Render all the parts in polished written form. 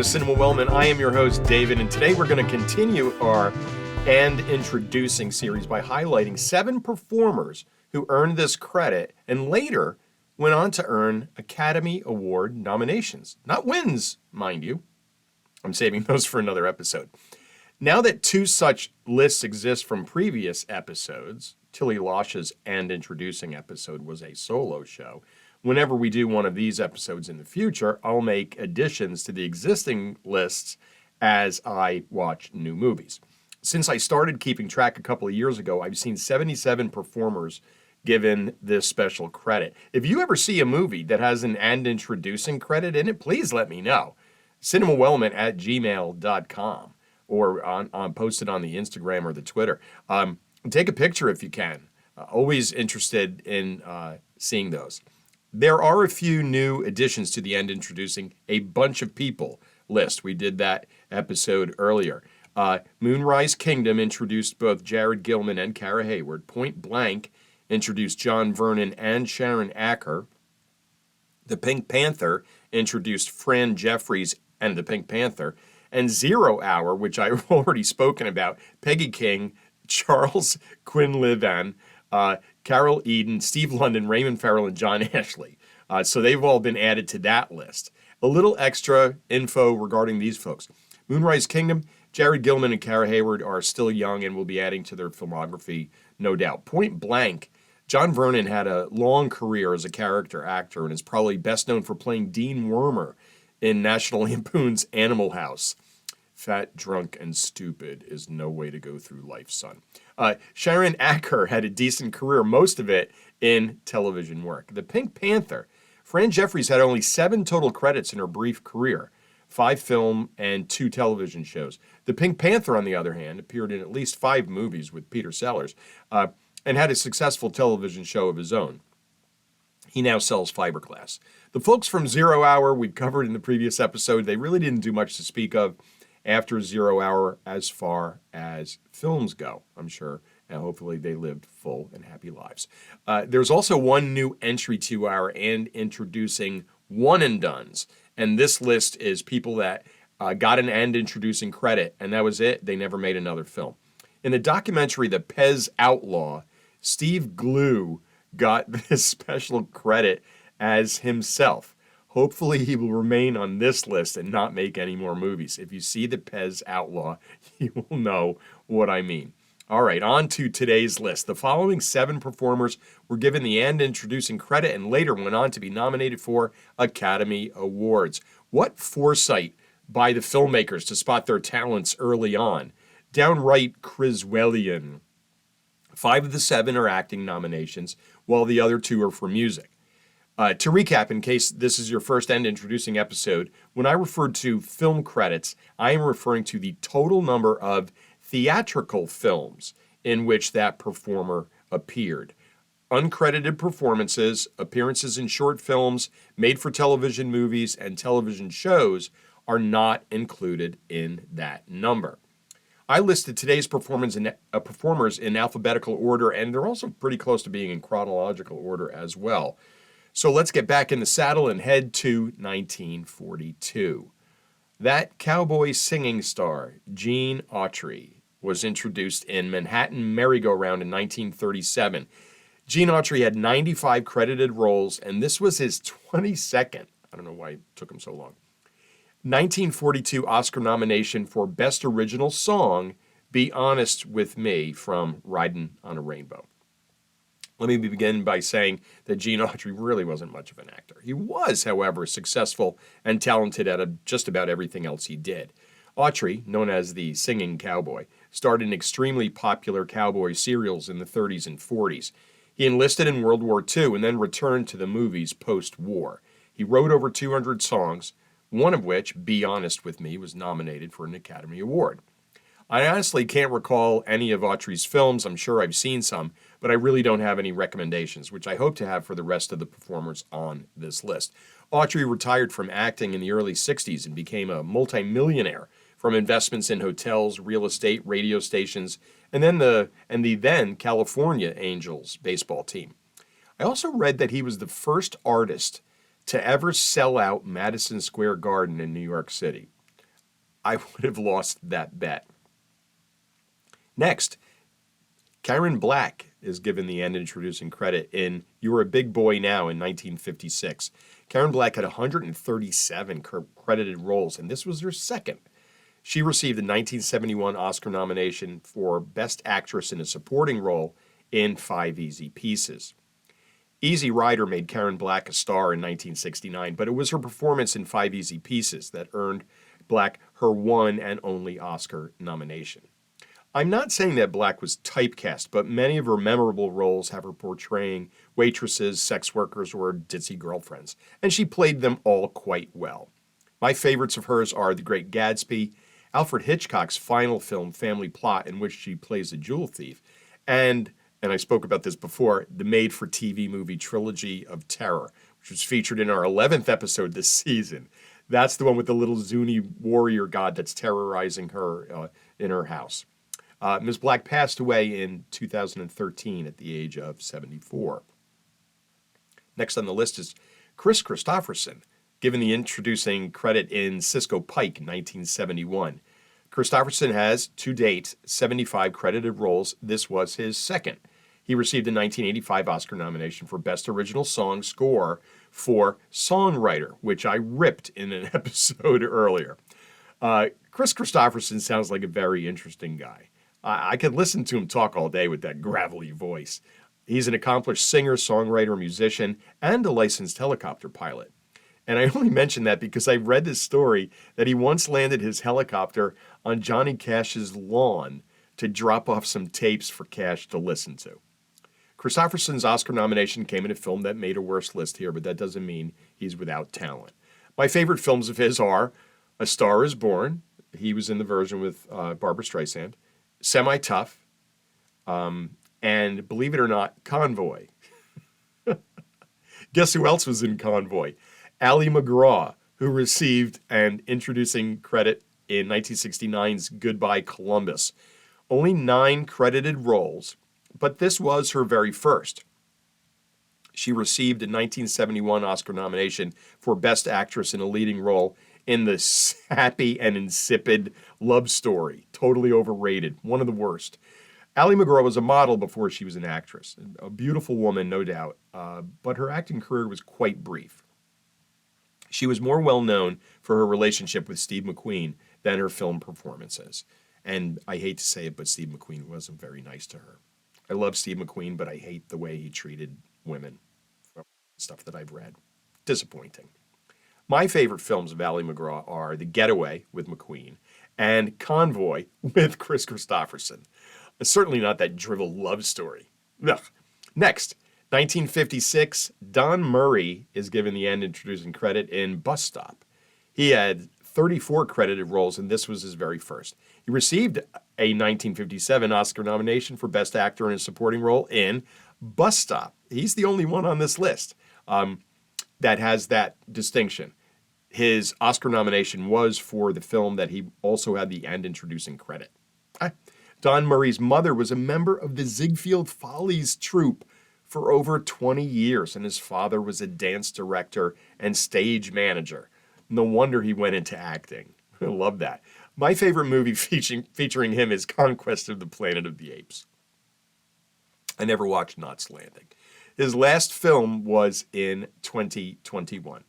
with Cinema Wellman. I am your host, David, and today we're going to continue our And Introducing series by highlighting 7 performers who earned this credit and later went on to earn Academy Award nominations. Not wins, mind you. I'm saving those for another episode. Now that 2 such lists exist from previous episodes, Tilly Losh's And Introducing episode was a solo show. Whenever we do one of these episodes in the future, I'll make additions to the existing lists as I watch new movies. Since I started keeping track a couple of years ago, I've seen 77 performers given this special credit. If you ever see a movie that has an And Introducing credit in it, please let me know. cinemawellman@gmail.com or on posted on the Instagram or the Twitter. Take a picture if you can. Always interested in seeing those. There are a few new additions to the And Introducing a Bunch of People list. We did that episode earlier. Moonrise Kingdom introduced both Jared Gilman and Kara Hayward. Point Blank introduced John Vernon and Sharon Acker. The Pink Panther introduced Fran Jeffries and the Pink Panther. And 0 Hour, which I've already spoken about, Peggy King, Charles Quinlivan, Carol Eden, Steve London, Raymond Farrell, and John Ashley. So they've all been added to that list. A little extra info regarding these folks. Moonrise Kingdom, Jared Gilman and Kara Hayward are still young and will be adding to their filmography, no doubt. Point Blank, John Vernon had a long career as a character actor and is probably best known for playing Dean Wormer in National Lampoon's Animal House. Fat, drunk, and stupid is no way to go through life, son. Sharon Acker had a decent career, most of it in television work. The Pink Panther, Fran Jeffries had only 7 total credits in her brief career, 5 film and 2 television shows. The Pink Panther, on the other hand, appeared in at least 5 movies with Peter Sellers and had a successful television show of his own. He now sells fiberglass. The folks from 0 Hour we've covered in the previous episode, they really didn't do much to speak of after 0 Hour as far as films go, I'm sure, and hopefully they lived full and happy lives. There's also one new entry to our And Introducing one and dones, and this list is people that got an And Introducing credit, and that was it. They never made another film. In the documentary The Pez Outlaw, Steve Glue got this special credit as himself. Hopefully he will remain on this list and not make any more movies. If you see The Pez Outlaw, you will know what I mean. All right, on to today's list. The following 7 performers were given the And Introducing credit and later went on to be nominated for Academy Awards. What foresight by the filmmakers to spot their talents early on. Downright Criswellian. 5 of the 7 are acting nominations, while the other 2 are for music. To recap, in case this is your first And Introducing episode, when I referred to film credits, I am referring to the total number of theatrical films in which that performer appeared. Uncredited performances, appearances in short films, made-for-television movies, and television shows are not included in that number. I listed today's performers in alphabetical order, and they're also pretty close to being in chronological order as well. So let's get back in the saddle and head to 1942. That cowboy singing star, Gene Autry, was introduced in Manhattan Merry-Go-Round in 1937. Gene Autry had 95 credited roles, and this was his 22nd. I don't know why it took him so long. 1942 Oscar nomination for Best Original Song, Be Honest With Me, from Ridin' on a Rainbow. Let me begin by saying that Gene Autry really wasn't much of an actor. He was, however, successful and talented at just about everything else he did. Autry, known as the Singing Cowboy, starred in extremely popular cowboy serials in the 30s and 40s. He enlisted in World War II and then returned to the movies post-war. He wrote over 200 songs, one of which, Be Honest With Me, was nominated for an Academy Award. I honestly can't recall any of Autry's films. I'm sure I've seen some, but I really don't have any recommendations, which I hope to have for the rest of the performers on this list. Autry retired from acting in the early 60s and became a multimillionaire from investments in hotels, real estate, radio stations, and the then California Angels baseball team. I also read that he was the first artist to ever sell out Madison Square Garden in New York City. I would have lost that bet. Next, Karen Black is given the end introducing credit in You're a Big Boy Now in 1956. Karen Black had 137 credited roles, and this was her second. She received the 1971 Oscar nomination for Best Actress in a Supporting Role in Five Easy Pieces. Easy Rider made Karen Black a star in 1969, but it was her performance in Five Easy Pieces that earned Black her one and only Oscar nomination. I'm not saying that Black was typecast, but many of her memorable roles have her portraying waitresses, sex workers, or ditzy girlfriends, and she played them all quite well. My favorites of hers are The Great Gatsby, Alfred Hitchcock's final film, Family Plot, in which she plays a jewel thief, and I spoke about this before, the made-for-TV movie Trilogy of Terror, which was featured in our 11th episode this season. That's the one with the little Zuni warrior god that's terrorizing her in her house. Ms. Black passed away in 2013 at the age of 74. Next on the list is Chris Christopherson, given the introducing credit in Cisco Pike in 1971. Christopherson has, to date, 75 credited roles. This was his second. He received a 1985 Oscar nomination for Best Original Song Score for Songwriter, which I ripped in an episode earlier. Chris Christopherson sounds like a very interesting guy. I could listen to him talk all day with that gravelly voice. He's an accomplished singer, songwriter, musician, and a licensed helicopter pilot. And I only mention that because I read this story that he once landed his helicopter on Johnny Cash's lawn to drop off some tapes for Cash to listen to. Christopherson's Oscar nomination came in a film that made a worse list here, but that doesn't mean he's without talent. My favorite films of his are A Star is Born. He was in the version with Barbra Streisand. Semi-Tough, and believe it or not, Convoy. Guess who else was in Convoy? Ali MacGraw, who received an introducing credit in 1969's Goodbye Columbus. Only 9 credited roles, but this was her very first. She received a 1971 Oscar nomination for Best Actress in a Leading Role in the sappy and insipid love story. Totally overrated. One of the worst. Ali MacGraw was a model before she was an actress. A beautiful woman, no doubt, but her acting career was quite brief. She was more well known for her relationship with Steve McQueen than her film performances. And I hate to say it, but Steve McQueen wasn't very nice to her. I love Steve McQueen, but I hate the way he treated women. Stuff that I've read. Disappointing. My favorite films of Ali MacGraw are The Getaway with McQueen and Convoy with Chris Christopherson. Certainly not that drivel love story. Ugh. Next, 1956, Don Murray is given the end introducing credit in Bus Stop. He had 34 credited roles, and this was his very first. He received a 1957 Oscar nomination for Best Actor in a Supporting Role in Bus Stop. He's the only one on this list that has that distinction. His Oscar nomination was for the film that he also had the end introducing credit. Don Murray's mother was a member of the Ziegfeld Follies troupe for over 20 years, and his father was a dance director and stage manager. No wonder he went into acting. I love that. My favorite movie featuring him is Conquest of the Planet of the Apes. I never watched Knots Landing. His last film was in 2021.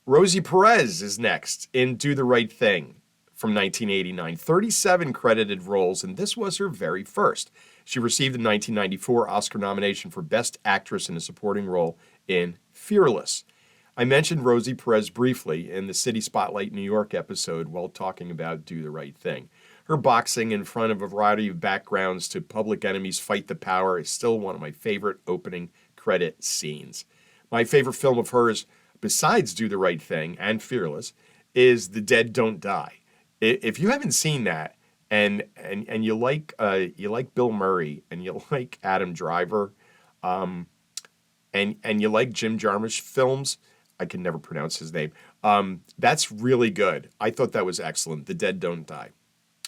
Rosie Perez is next in Do the Right Thing from 1989. 37 credited roles, and this was her very first. She received the 1994 Oscar nomination for Best Actress in a Supporting Role in Fearless. I mentioned Rosie Perez briefly in the City Spotlight New York episode while talking about Do the Right Thing. Her boxing in front of a variety of backgrounds to Public Enemy's Fight the Power is still one of my favorite opening credit scenes. My favorite film of hers, besides Do the Right Thing and Fearless, is The Dead Don't Die. If you haven't seen that and you like Bill Murray and you like Adam Driver, and you like Jim Jarmusch films, I can never pronounce his name. That's really good. I thought that was excellent. The Dead Don't Die.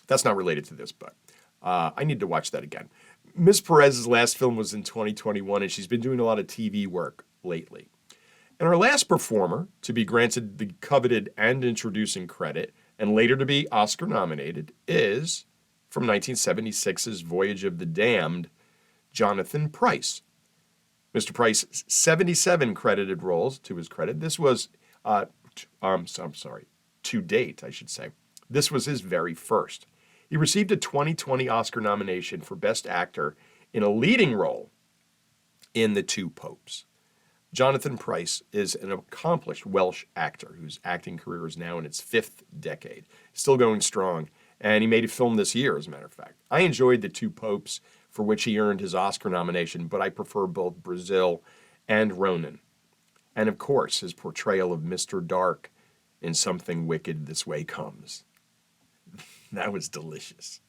That's not related to this, but I need to watch that again. Ms. Perez's last film was in 2021, and she's been doing a lot of TV work lately. And our last performer to be granted the coveted and introducing credit, and later to be Oscar nominated, is, from 1976's Voyage of the Damned, Jonathan Pryce. Mr. Pryce's 77 credited roles to his credit. This was, to date, I should say. This was his very first. He received a 2020 Oscar nomination for Best Actor in a leading role in The Two Popes. Jonathan Pryce is an accomplished Welsh actor whose acting career is now in its 5th decade, still going strong, and he made a film this year, as a matter of fact. I enjoyed The Two Popes, for which he earned his Oscar nomination, but I prefer both Brazil and Ronin. And of course, his portrayal of Mr. Dark in Something Wicked This Way Comes. That was delicious.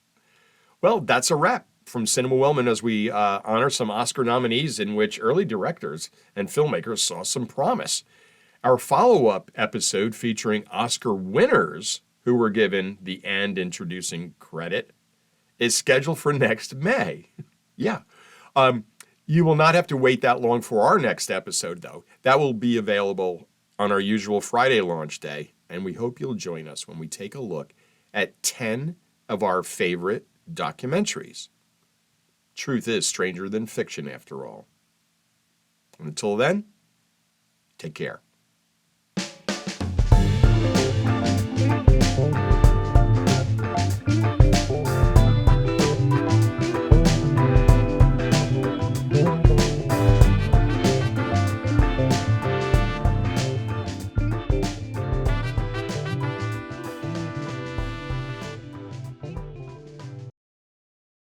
Well, that's a wrap from Cinema Wellman as we honor some Oscar nominees in which early directors and filmmakers saw some promise. Our follow-up episode featuring Oscar winners who were given the and introducing credit is scheduled for next May. Yeah. You will not have to wait that long for our next episode, though. That will be available on our usual Friday launch day, and we hope you'll join us when we take a look at 10 of our favorite documentaries. Truth is stranger than fiction, after all. And until then, take care.